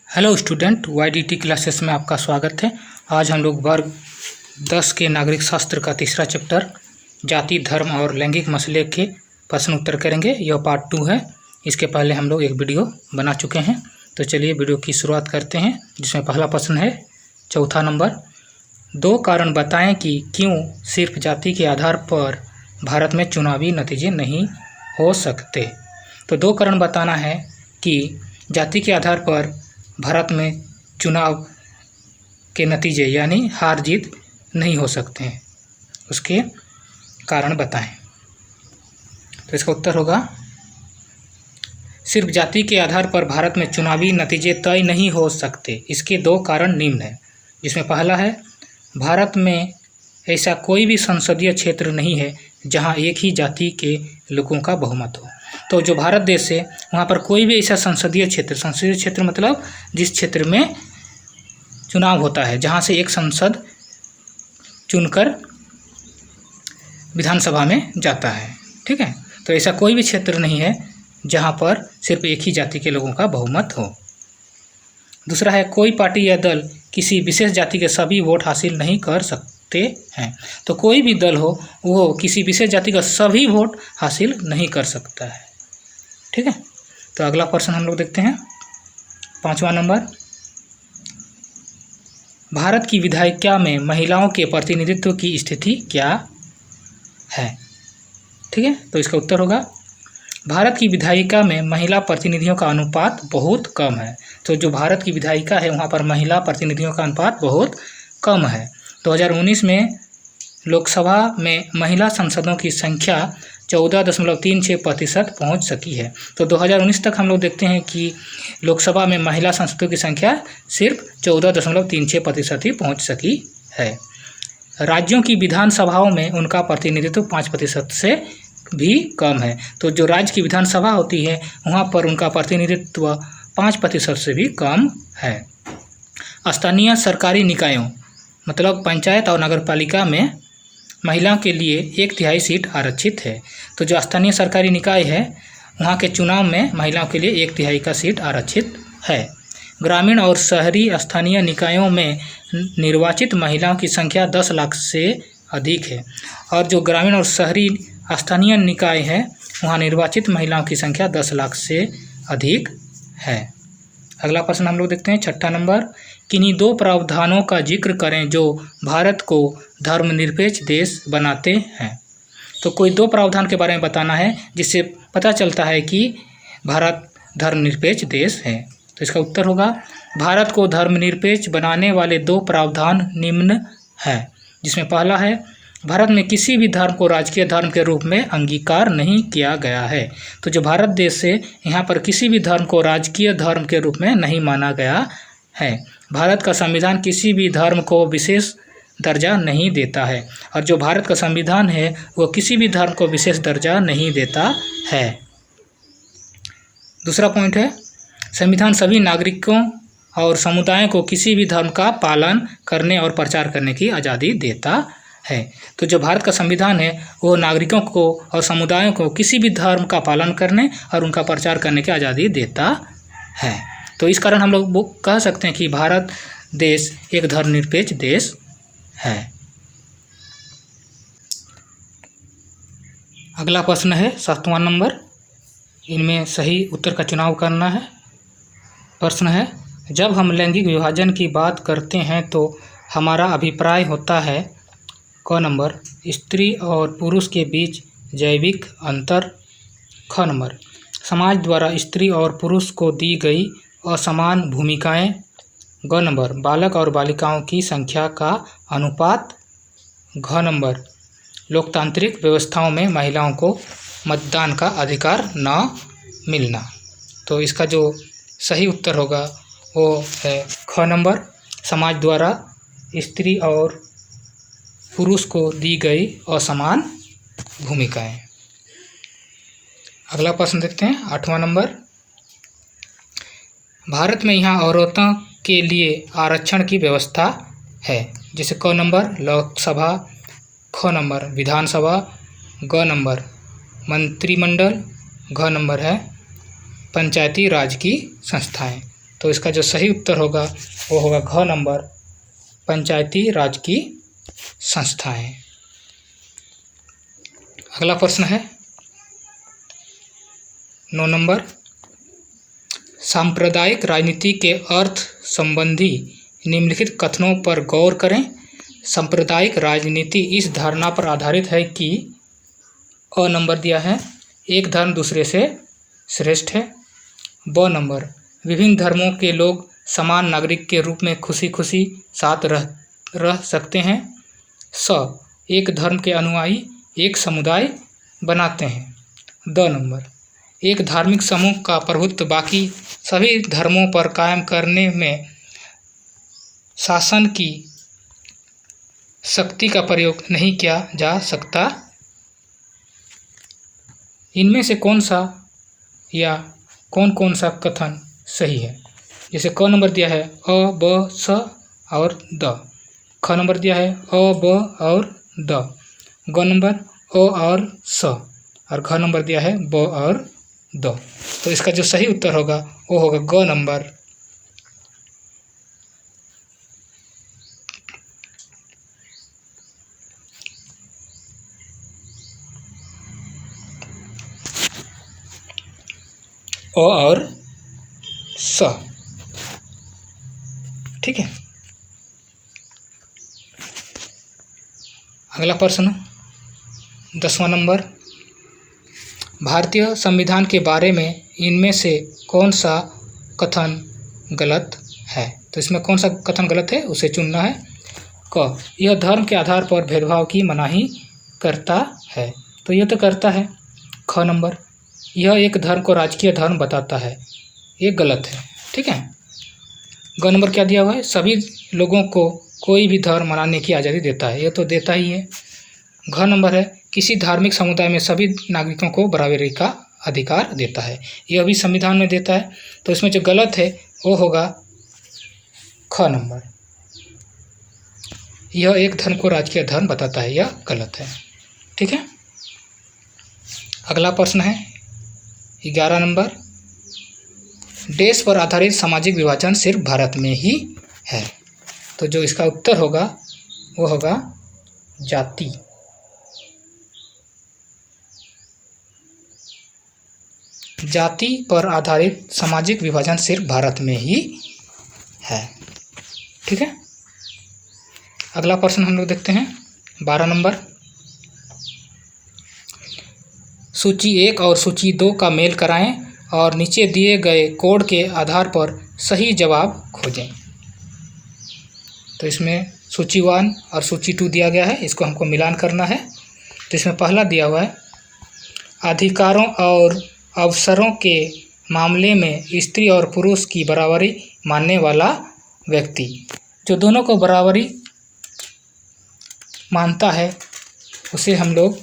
Hello student, YDT classes में आपका स्वागत है। आज हम लोग वर्ग 10 के नागरिक शास्त्र का तीसरा चैप्टर जाति, धर्म और लैंगिक मसले के प्रश्न उत्तर करेंगे। यह पार्ट 2 है। इसके पहले हम लोग एक वीडियो बना चुके हैं। तो चलिए वीडियो की शुरुआत करते हैं, जिसमें पहला प्रश्न है चौथा नंबर। 2 कारण बताएं कि क्यों सिर्फ जाति के आधार पर भारत में चुनावी नतीजे नहीं हो सकते। तो 2 कारण बताना है कि जाति के आधार पर भारत में चुनाव के नतीजे यानी हार जीत नहीं हो सकते हैं, उसके कारण बताएं। तो इसका उत्तर होगा सिर्फ जाति के आधार पर भारत में चुनावी नतीजे तय नहीं हो सकते। इसके 2 कारण निम्न हैं, जिसमें पहला है भारत में ऐसा कोई भी संसदीय क्षेत्र नहीं है जहां एक ही जाति के लोगों का बहुमत हो। तो जो भारत देश है वहाँ पर कोई भी ऐसा संसदीय क्षेत्र मतलब जिस क्षेत्र में चुनाव होता है, जहाँ से एक संसद चुनकर विधानसभा में जाता है, ठीक है। तो ऐसा कोई भी क्षेत्र नहीं है जहाँ पर सिर्फ एक ही जाति के लोगों का बहुमत हो। दूसरा है कोई पार्टी या दल किसी विशेष जाति के सभी वोट हासिल नहीं कर सकते हैं। तो कोई भी दल हो वो किसी विशेष जाति का सभी वोट हासिल नहीं कर सकता है, ठीक है। तो अगला प्रश्न हम लोग देखते हैं 5वां नंबर। भारत की विधायिका में महिलाओं के प्रतिनिधित्व की स्थिति क्या है, ठीक है। तो इसका उत्तर होगा भारत की विधायिका में महिला प्रतिनिधियों का अनुपात बहुत कम है। तो जो भारत की विधायिका है वहाँ पर महिला प्रतिनिधियों का अनुपात बहुत कम है। 2019 में लोकसभा में महिला सांसदों की संख्या 14.36% पहुँच सकी है। तो 2019 तक हम लोग देखते हैं कि लोकसभा में महिला सांसदों की संख्या सिर्फ 14.36% ही पहुँच सकी है। राज्यों की विधानसभाओं में उनका प्रतिनिधित्व 5% से भी कम है। तो जो राज्य की विधानसभा होती है वहाँ पर उनका प्रतिनिधित्व 5% से भी कम है। स्थानीय सरकारी निकायों मतलब पंचायत और नगरपालिका में महिलाओं के लिए 1/3 सीट आरक्षित है। तो जो स्थानीय सरकारी निकाय है वहाँ के चुनाव में महिलाओं के लिए 1/3 का सीट आरक्षित है। ग्रामीण और शहरी स्थानीय निकायों में निर्वाचित महिलाओं की संख्या 10 लाख से अधिक है। और जो ग्रामीण और शहरी स्थानीय निकाय है वहाँ निर्वाचित महिलाओं की संख्या 10 लाख से अधिक है। अगला प्रश्न हम लोग देखते हैं 6ठा नंबर। किन्हीं 2 प्रावधानों का जिक्र करें जो भारत को धर्मनिरपेक्ष देश बनाते हैं। तो कोई 2 प्रावधान के बारे में बताना है जिससे पता चलता है कि भारत धर्मनिरपेक्ष देश है। तो इसका उत्तर होगा भारत को धर्मनिरपेक्ष बनाने वाले 2 प्रावधान निम्न है, जिसमें पहला है भारत में किसी भी धर्म को राजकीय धर्म के रूप में अंगीकार नहीं किया गया है। तो जो भारत देश है यहाँ पर किसी भी धर्म को राजकीय धर्म के रूप में नहीं माना गया है। भारत का संविधान किसी भी धर्म को विशेष दर्जा नहीं देता है, और जो भारत का संविधान है वो किसी भी धर्म को विशेष दर्जा नहीं देता है। दूसरा पॉइंट है संविधान सभी नागरिकों और समुदायों को किसी भी धर्म का पालन करने और प्रचार करने की आज़ादी देता है। तो जो भारत का संविधान है वो नागरिकों को और समुदायों को किसी भी धर्म का पालन करने और उनका प्रचार करने की आज़ादी देता है। तो इस कारण हम लोग कह सकते हैं कि भारत देश एक धर्मनिरपेक्ष देश है। अगला प्रश्न है 7वां नंबर। इनमें सही उत्तर का चुनाव करना है। प्रश्न है जब हम लैंगिक विभाजन की बात करते हैं तो हमारा अभिप्राय होता है क नंबर स्त्री और पुरुष के बीच जैविक अंतर, ख नंबर समाज द्वारा स्त्री और पुरुष को दी गई असमान भूमिकाएं, ग नंबर बालक और बालिकाओं की संख्या का अनुपात, घ नंबर लोकतांत्रिक व्यवस्थाओं में महिलाओं को मतदान का अधिकार न मिलना। तो इसका जो सही उत्तर होगा वो है ख नंबर समाज द्वारा स्त्री और पुरुष को दी गई असमान भूमिकाएं। अगला प्रश्न देखते हैं 8वां नंबर। भारत में यहाँ औरतों के लिए आरक्षण की व्यवस्था है, जैसे क नंबर लोकसभा, ख नंबर विधानसभा, ग नंबर मंत्रिमंडल, घ नंबर है पंचायती राज की संस्थाएं। तो इसका जो सही उत्तर होगा वो होगा घ नंबर, पंचायती राज की संस्थाएं। अगला प्रश्न है 9 नंबर, सांप्रदायिक राजनीति के अर्थ संबंधी निम्नलिखित कथनों पर गौर करें। सांप्रदायिक राजनीति इस धारणा पर आधारित है कि अ नंबर दिया है, एक धर्म दूसरे से श्रेष्ठ है। ब नंबर, विभिन्न धर्मों के लोग समान नागरिक के रूप में खुशी खुशी साथ रह सकते हैं। स, एक धर्म के अनुयायी एक समुदाय बनाते हैं। द नंबर, एक धार्मिक समूह का प्रभुत्व बाकी सभी धर्मों पर कायम करने में शासन की शक्ति का प्रयोग नहीं किया जा सकता। इनमें से कौन सा या कौन सा कथन सही है? जैसे क नंबर दिया है अ ब स और द, ख नंबर दिया है अ ब और द, ग नंबर अ और स, और घ नंबर दिया है ब और द। तो इसका जो सही उत्तर होगा वो होगा ग नंबर। अ और स, ठीक है। अगला प्रश्न 10वां नंबर, भारतीय संविधान के बारे में इनमें से कौन सा कथन गलत है? तो इसमें कौन सा कथन गलत है उसे चुनना है। क, यह धर्म के आधार पर भेदभाव की मनाही करता है। तो यह तो करता है। ख नंबर, यह एक धर्म को राजकीय धर्म बताता है। ये गलत है, ठीक है। ग नंबर क्या दिया हुआ है? सभी लोगों को कोई भी धर्म मनाने की आज़ादी देता है। यह तो देता ही है। घ नंबर है, किसी धार्मिक समुदाय में सभी नागरिकों को बराबरी का अधिकार देता है। यह भी संविधान में देता है। तो इसमें जो गलत है वो होगा ख नंबर, यह एक धर्म को राजकीय धर्म बताता है। यह गलत है, ठीक है। अगला प्रश्न है 11 नंबर, देश पर आधारित सामाजिक विभाजन सिर्फ भारत में ही है। तो जो इसका उत्तर होगा वो होगा जाति। जाति पर आधारित सामाजिक विभाजन सिर्फ भारत में ही है, ठीक है। अगला प्रश्न हम लोग देखते हैं 12 नंबर, सूची 1 और सूची 2 का मेल कराएं और नीचे दिए गए कोड के आधार पर सही जवाब खोजें। तो इसमें सूची 1 और सूची 2 दिया गया है, इसको हमको मिलान करना है। तो इसमें पहला दिया हुआ है, अधिकारों और अवसरों के मामले में स्त्री और पुरुष की बराबरी मानने वाला व्यक्ति। जो दोनों को बराबरी मानता है उसे हम लोग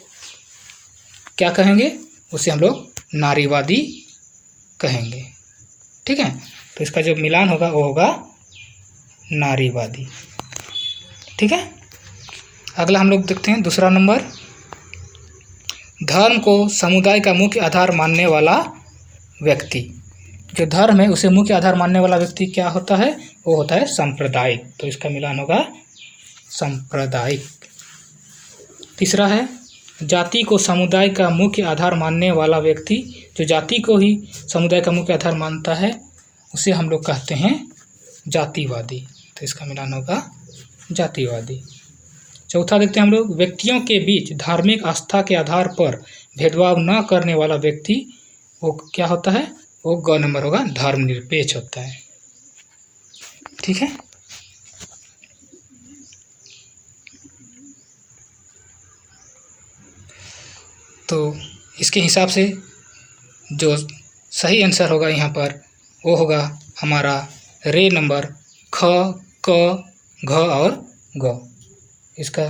क्या कहेंगे? उसे हम लोग नारीवादी कहेंगे, ठीक है। तो इसका जो मिलान होगा वो होगा नारीवादी, ठीक है। अगला हम लोग देखते हैं दूसरा नंबर, धर्म को समुदाय का मुख्य आधार मानने वाला व्यक्ति। जो धर्म है उसे मुख्य आधार मानने वाला व्यक्ति क्या होता है? वो होता है सांप्रदायिक। तो इसका मिलान होगा सांप्रदायिक। तीसरा है, जाति को समुदाय का मुख्य आधार मानने वाला व्यक्ति। जो जाति को ही समुदाय का मुख्य आधार मानता है उसे हम लोग कहते हैं जातिवादी। तो इसका मिलान होगा जातिवादी। चौथा देखते हैं हम लोग, व्यक्तियों के बीच धार्मिक आस्था के आधार पर भेदभाव न करने वाला व्यक्ति वो क्या होता है? वो ग नंबर होगा, धर्मनिरपेक्ष होता है, ठीक है। तो इसके हिसाब से जो सही आंसर होगा यहाँ पर वो होगा हमारा रे नंबर, ख, क, घ और ग। इसका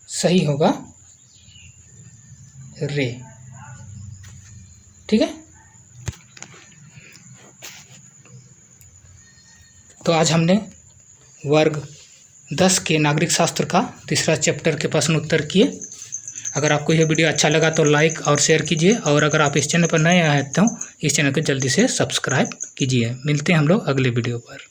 सही होगा रे, ठीक है। तो आज हमने वर्ग 10 के नागरिक शास्त्र का तीसरा चैप्टर के प्रश्न उत्तर किए। अगर आपको यह वीडियो अच्छा लगा तो लाइक और शेयर कीजिए, और अगर आप इस चैनल पर नए आए तो इस चैनल को जल्दी से सब्सक्राइब कीजिए। मिलते हैं हम लोग अगले वीडियो पर।